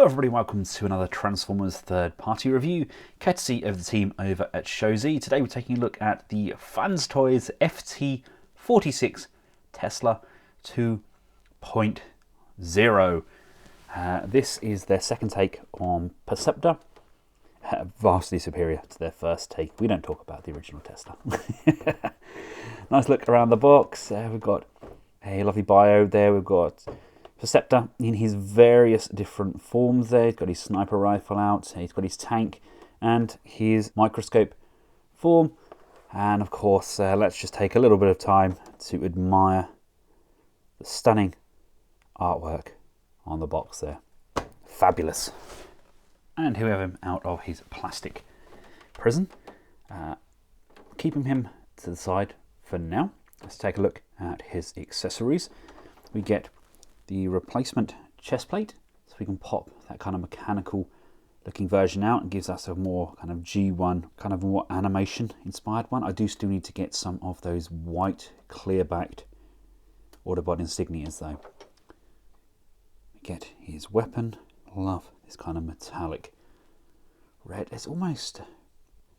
Hello everybody, welcome to another Transformers third party review, courtesy of the team over at ShowZ. Today we're taking a look at the Fans Toys FT-46 Tesla 2.0. This is their second take on Perceptor, vastly superior to their first take. We don't talk about the original Tesla. Nice look around the box. We've got a lovely bio there. We've got Perceptor in his various different forms there. He's got his sniper rifle out, he's got his tank and his microscope form. And of course, let's just take a little bit of time to admire the stunning artwork on the box there. Fabulous. And here we have him out of his plastic prison. Keeping him to the side for now. Let's take a look at his accessories. We get the replacement chest plate, so we can pop that kind of mechanical looking version out and gives us a more kind of G1, kind of more animation inspired one. I do still need to get some of those white clear backed Autobot insignias though. We get his weapon. Love this kind of metallic red. It's almost, I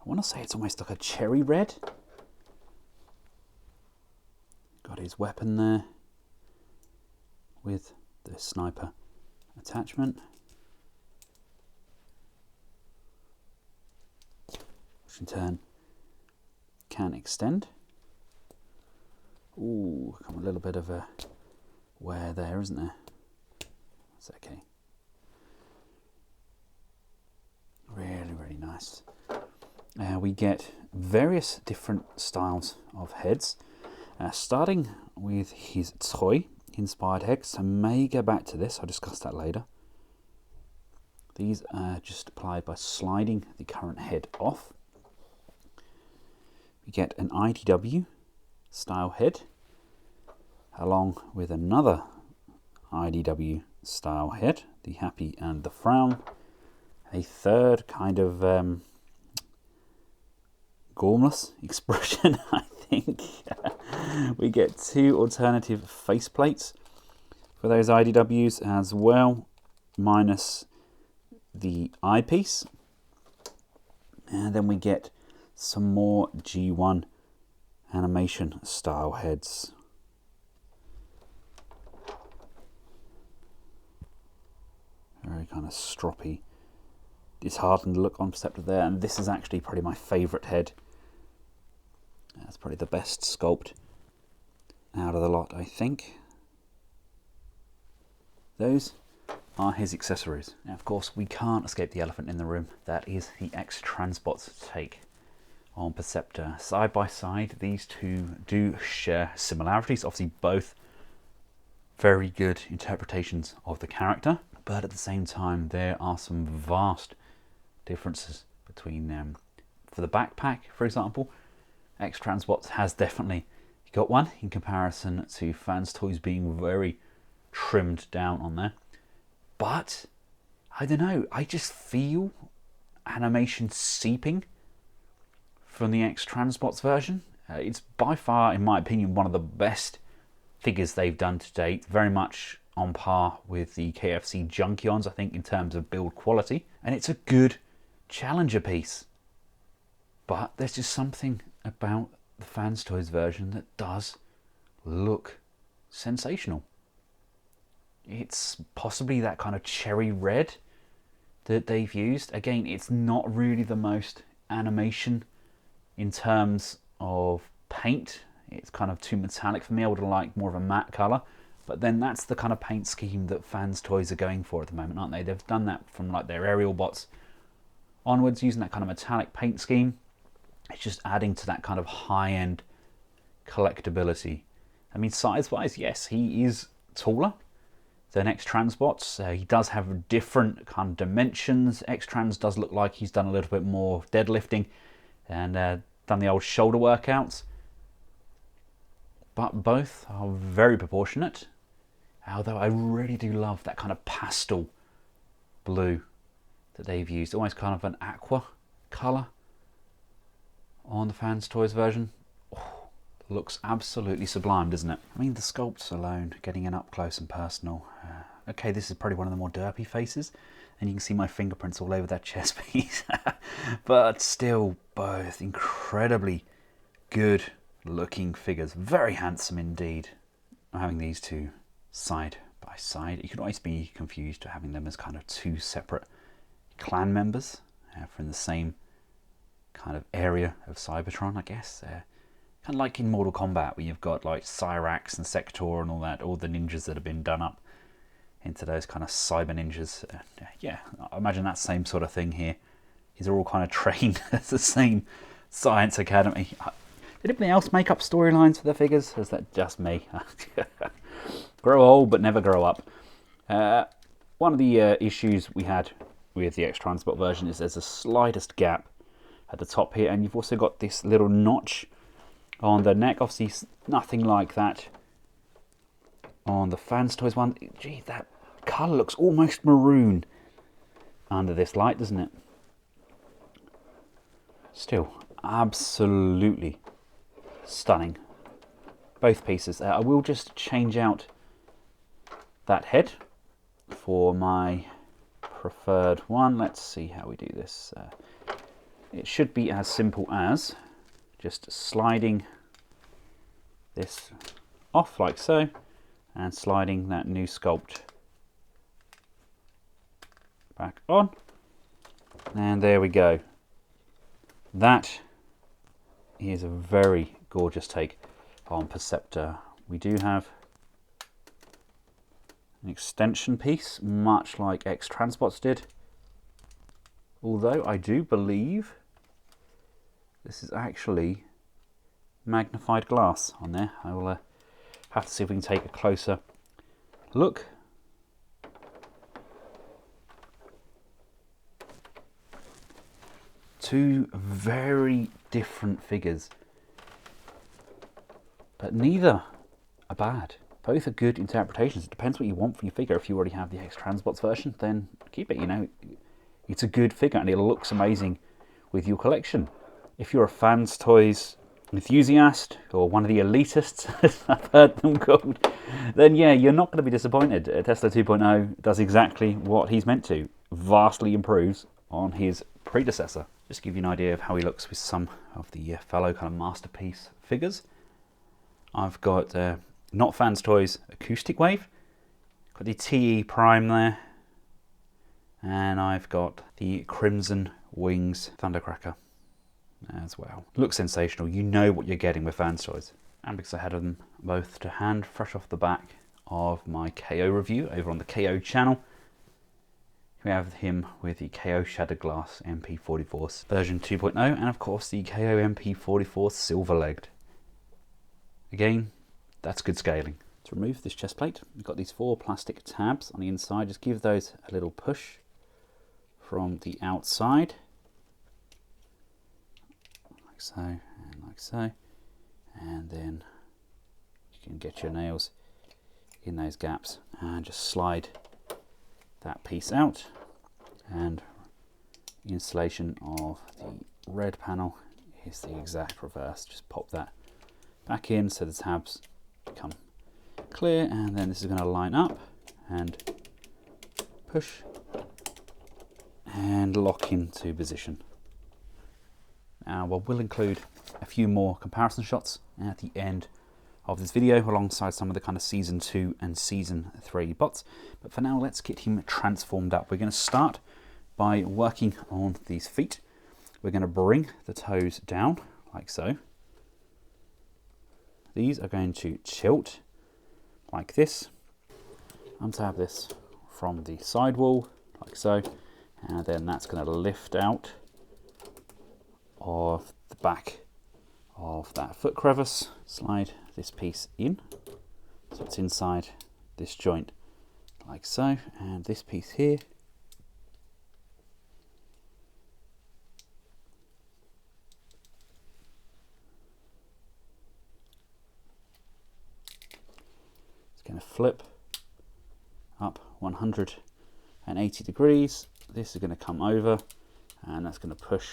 want to say it's almost like a cherry red. Got his weapon there with the sniper attachment, which in turn can extend. Ooh, come a little bit of a wear there, isn't there? That's okay. Really, really nice. We get various different styles of heads, starting with his toy inspired heads. I may go back to this, I'll discuss that later. These are just applied by sliding the current head off. We get an IDW style head along with another IDW style head, the happy and the frown. A third kind of gormless expression, I think. We get two alternative face plates for those IDWs as well, minus the eyepiece. And then we get some more G1 animation style heads. Very kind of stroppy, disheartened look on Perceptor there, and this is actually probably my favourite head. That's probably the best sculpt out of the lot, I think. Those are his accessories. Now, of course, we can't escape the elephant in the room. That is the X-Transbot's take on Perceptor. Side by side, these two do share similarities. Obviously, both very good interpretations of the character, but at the same time, there are some vast differences between them. For the backpack, for example, X-Transbot has definitely got one in comparison to Fans Toys being very trimmed down on there. But I don't know, I just feel animation seeping from the X-Transbot's version. It's by far, in my opinion, one of the best figures they've done to date. Very much on par with the KFC Junkions, I think, in terms of build quality. And it's a good challenger piece. But there's just something about the Fans Toys version that does look sensational. It's possibly that kind of cherry red that they've used. Again, it's not really the most animation in terms of paint. It's kind of too metallic for me. I would have liked more of a matte colour. But then that's the kind of paint scheme that Fans Toys are going for at the moment, aren't they? They've done that from like their aerial bots onwards, using that kind of metallic paint scheme. It's just adding to that kind of high-end collectability. I mean, size-wise, yes, he is taller than X-Transbots. He does have different kind of dimensions. X-Trans does look like he's done a little bit more deadlifting and done the old shoulder workouts. But both are very proportionate. Although I really do love that kind of pastel blue that they've used. Almost kind of an aqua colour on the Fans Toys version. Oh, looks absolutely sublime, doesn't it? I mean, the sculpts alone, getting an up close and personal, Okay, this is probably one of the more derpy faces, and you can see my fingerprints all over that chest piece. But still, both incredibly good looking figures. Very handsome indeed. Having these two side by side, you could always be confused to having them as kind of two separate clan members from the same kind of area of Cybertron, I guess. Kind of like in Mortal Kombat, where you've got like Cyrax and Sector and all that, all the ninjas that have been done up into those kind of cyber ninjas. Yeah, I imagine that same sort of thing here. These are all kind of trained at the same science academy. Did anybody else make up storylines for their figures? Or is that just me? Grow old but never grow up. One of the issues we had with the X-Transport version is there's the slightest gap at the top here, and you've also got this little notch on the neck. Obviously nothing like that on the Fans Toys one. Gee, that colour looks almost maroon under this light, doesn't it? Still, absolutely stunning. Both pieces. I will just change out that head for my preferred one. Let's see how we do this. It should be as simple as just sliding this off like so, and sliding that new sculpt back on, and there we go. That is a very gorgeous take on Perceptor. We do have an extension piece, much like X-Transbots did, although I do believe this is actually magnified glass on there. I will have to see if we can take a closer look. Two very different figures, but neither are bad. Both are good interpretations. It depends what you want for your figure. If you already have the X-Transbots version, then keep it. You know, it's a good figure and it looks amazing with your collection. If you're a Fans Toys enthusiast, or one of the elitists, as I've heard them called, then yeah, you're not going to be disappointed. Tesla 2.0 does exactly what he's meant to. Vastly improves on his predecessor. Just to give you an idea of how he looks with some of the fellow kind of masterpiece figures. I've got not Fans Toys Acoustic Wave, got the TE Prime there, and I've got the Crimson Wings Thundercracker as well. Looks sensational. You know what you're getting with Fans Toys. And because I had them both to hand, fresh off the back of my KO review over on the KO channel, we have him with the KO Shattered Glass MP44 version 2.0, and of course the KO MP44 Silver-Legged. Again, that's good scaling. To remove this chest plate, we've got these 4 plastic tabs on the inside. Just give those a little push from the outside, like so, and like so, and then you can get your nails in those gaps and just slide that piece out, and the installation of the red panel is the exact reverse. Just pop that back in so the tabs become clear, and then this is going to line up and push and lock into position. Now we'll include a few more comparison shots at the end of this video alongside some of the kind of season 2 and season 3 bots, but for now let's get him transformed up. We're going to start by working on these feet. We're going to bring the toes down like so. These are going to tilt like this. Untab this from the sidewall like so, and then that's going to lift out of the back of that foot crevice. Slide this piece in so it's inside this joint like so, and this piece here it's going to flip up 180 degrees. This is going to come over, and that's going to push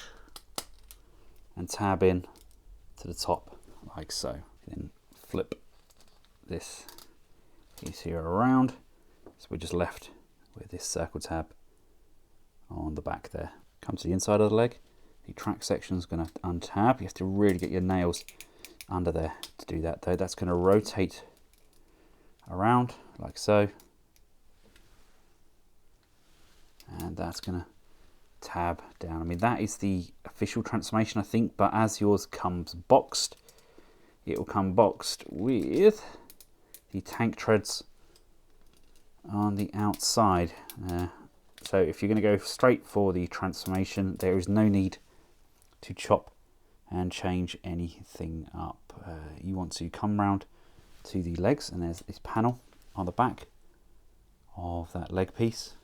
and tab in to the top like so. Then flip this piece here around So we're just left with this circle tab on the back there. Come to the inside of the leg. The track section is going to untab. You have to really get your nails under there to do that though. That's going to rotate around like so. And that's going to tab down. I mean, that is the official transformation, I think, but as yours comes boxed, it will come boxed with the tank treads on the outside. So if you're going to go straight for the transformation, there is no need to chop and change anything up. You want to come round to the legs, and there's this panel on the back of that leg piece,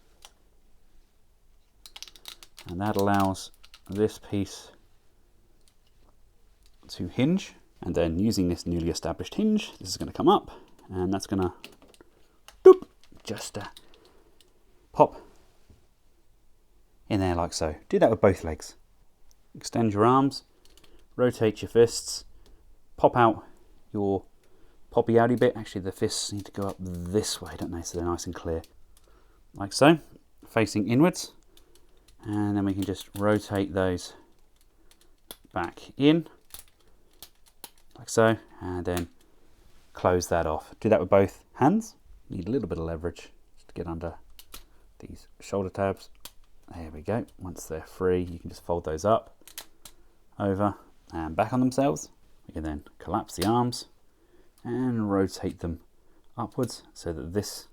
and that allows this piece to hinge. And then using this newly established hinge, this is going to come up, and that's going to just pop in there like so. Do that with both legs. Extend your arms, rotate your fists, pop out your poppy outy bit. Actually, the fists need to go up this way, don't they, so they're nice and clear. Like so, facing inwards. And then we can just rotate those back in, like so, and then close that off. Do that with both hands. Need a little bit of leverage just to get under these shoulder tabs. There we go. Once they're free, you can just fold those up, over, and back on themselves. We can then collapse the arms and rotate them upwards so that this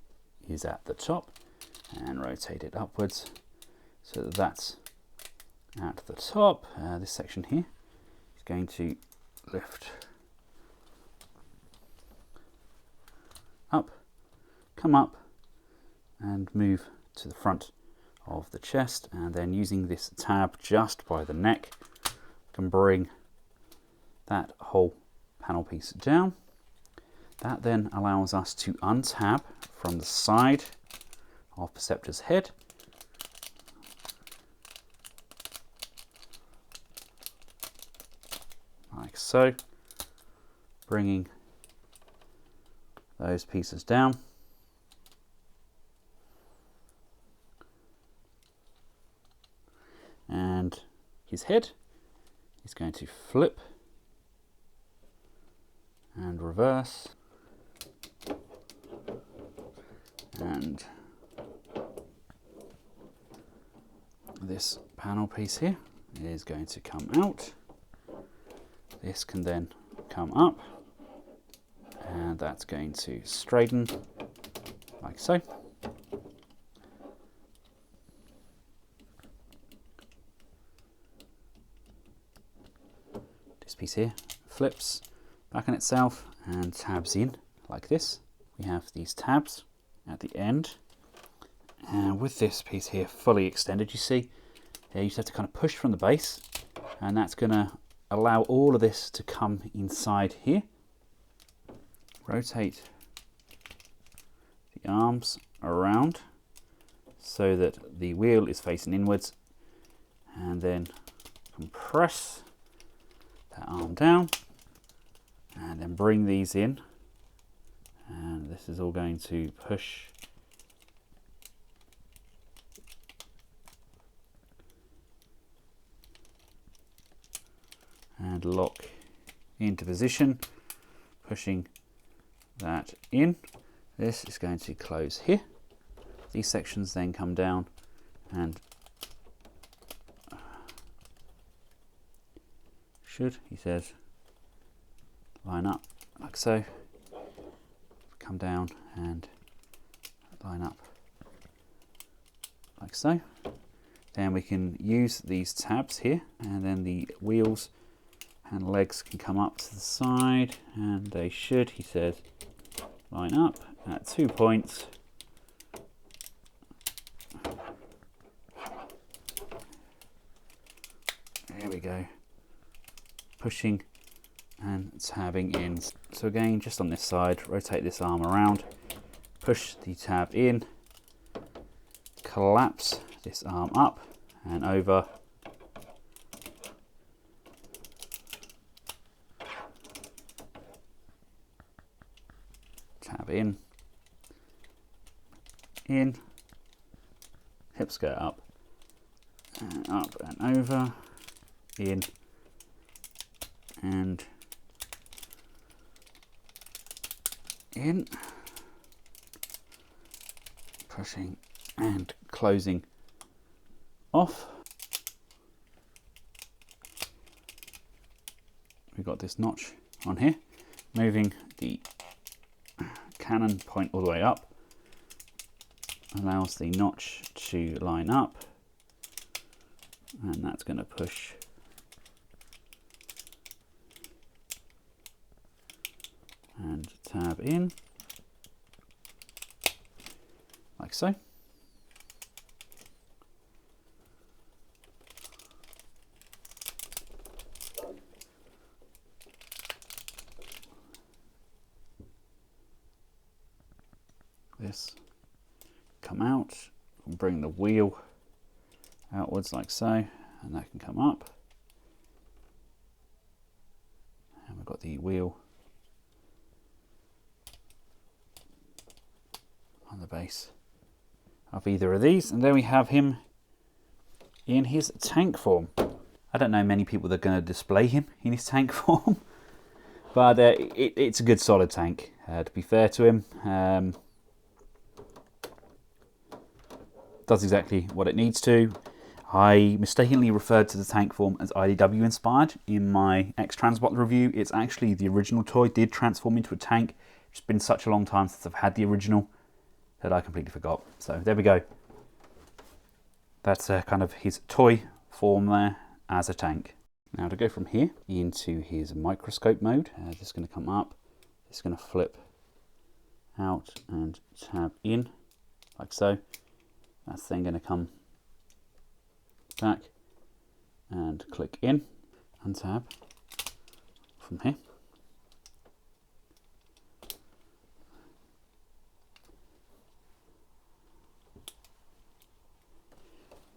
is at the top, and rotate it upwards so that that's at the top. This section here is going to lift up, come up, and move to the front of the chest, and then using this tab just by the neck, can bring that whole panel piece down. That then allows us to untab from the side of Perceptor's head, like so, bringing those pieces down. And his head is going to flip and reverse, and this panel piece here is going to come out. This can then come up, and that's going to straighten like so. This piece here flips back on itself and tabs in like this. We have these tabs at the end, and with this piece here fully extended, you see, you just have to kind of push from the base, and that's going to allow all of this to come inside here. Rotate the arms around so that the wheel is facing inwards, and then compress that arm down, and then bring these in, and this is all going to push and lock into position, pushing that in. This is going to close here. These sections then come down and should, he says, line up like so, come down and line up like so. Then we can use these tabs here, and then the wheels and legs can come up to the side, and they should, he says, line up at 2 points. There we go. Pushing and tabbing in. So again, just on this side, rotate this arm around, push the tab in, collapse this arm up and over, tab in, in, hip skirt up and over, in and in, pushing and closing off. We've got this notch on here, moving the cannon point all the way up allows the notch to line up, and that's going to push and tab in like so. This come out and bring the wheel outwards like so, and that can come up, and we've got the wheel on the base of either of these, and there we have him in his tank form. I don't know many people that are going to display him in his tank form, but it's a good solid tank, to be fair to him. Does exactly what it needs to. I mistakenly referred to the tank form as IDW inspired in my X-Transbot review. It's actually the original toy did transform into a tank. It's been such a long time since I've had the original that I completely forgot. So there we go. That's kind of his toy form there as a tank. Now to go from here into his microscope mode, just going to come up, it's going to flip out and tab in like so. That's then going to come back and click in, untab from here.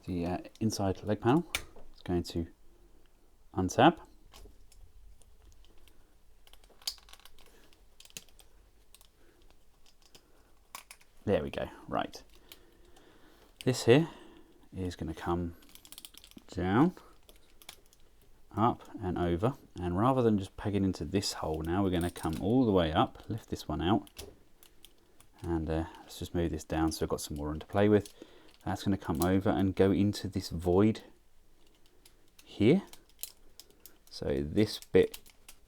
The inside leg panel is going to untab. There we go, right. This here is going to come down, up and over, and rather than just peg it into this hole now, we're going to come all the way up, lift this one out, and let's just move this down so I've got some more room to play with. That's going to come over and go into this void here. So this bit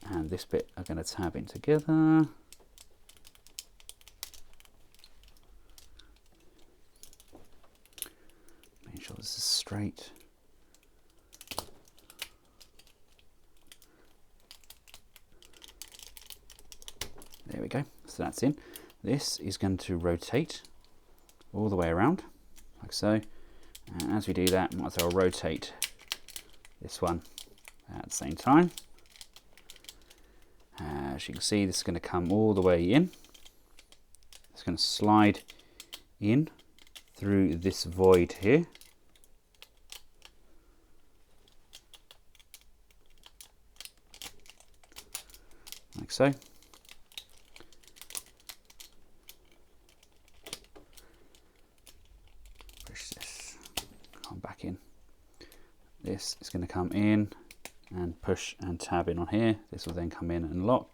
and this bit are going to tab in together. Make sure this is straight. There we go, so that's in. This is going to rotate all the way around, like so. And as we do that, might as well rotate this one at the same time. As you can see, this is going to come all the way in. It's going to slide in through this void here. Like so. Push this, come back in. This is going to come in and push and tab in on here. This will then come in and lock.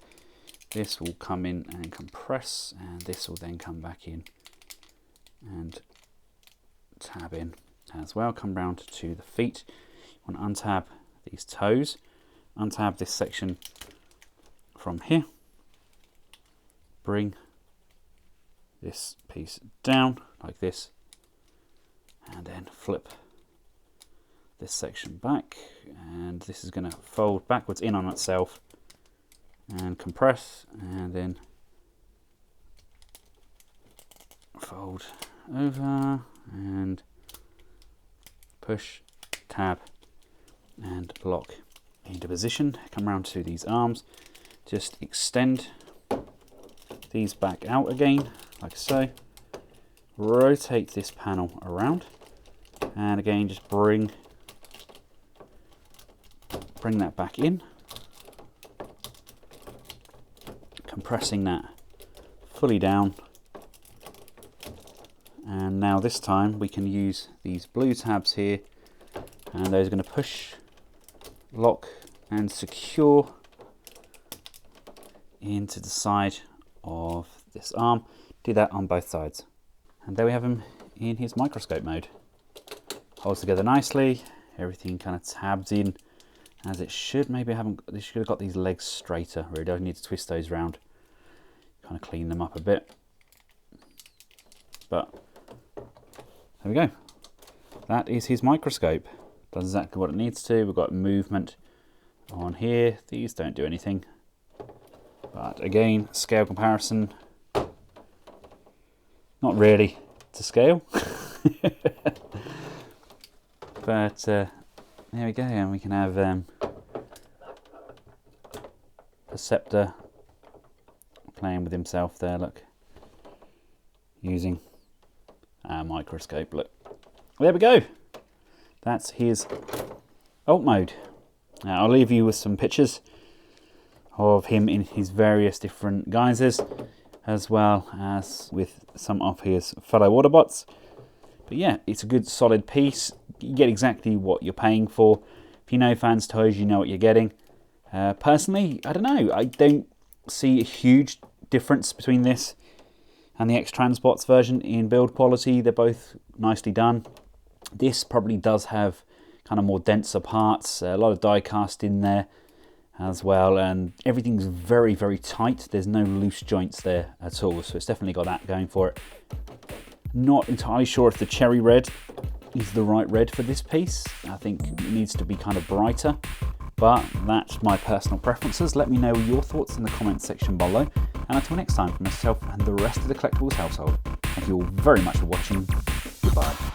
This will come in and compress, and this will then come back in and tab in as well. Come round to the feet. You want to untab these toes, untab this section from here, bring this piece down like this, and then flip this section back, and this is going to fold backwards in on itself and compress, and then fold over and push, tab and lock into position. Come around to these arms, just extend these back out again like so, rotate this panel around, and again just bring that back in, compressing that fully down, And now this time we can use these blue tabs here, and those are going to push, lock and secure into the side of this arm. Do that on both sides. And there we have him in his microscope mode. Holds together nicely, everything kind of tabs in as it should. Maybe they should have got these legs straighter, really. I need to twist those round, kind of clean them up a bit. But there we go. That is his microscope. Does exactly what it needs to. We've got movement on here. These don't do anything. But again, scale comparison, not really to scale. But there we go, and we can have Perceptor playing with himself there, look, using our microscope, look. There we go. That's his alt mode. Now I'll leave you with some pictures of him in his various different guises, as well as with some of his fellow Autobots. But yeah, it's a good solid piece. You get exactly what you're paying for. If you know Fans Toys, you know what you're getting. Personally, I don't know. I don't see a huge difference between this and the X-Transbots version in build quality. They're both nicely done. This probably does have kind of more denser parts, a lot of die cast in there as well, and everything's very, very tight. There's no loose joints there at all, so it's definitely got that going for it. Not entirely sure if the cherry red is the right red for this piece. I think it needs to be kind of brighter, but that's my personal preferences. Let me know your thoughts in the comments section below, and until next time, from myself and the rest of the Collectables household, thank you all very much for watching. Goodbye.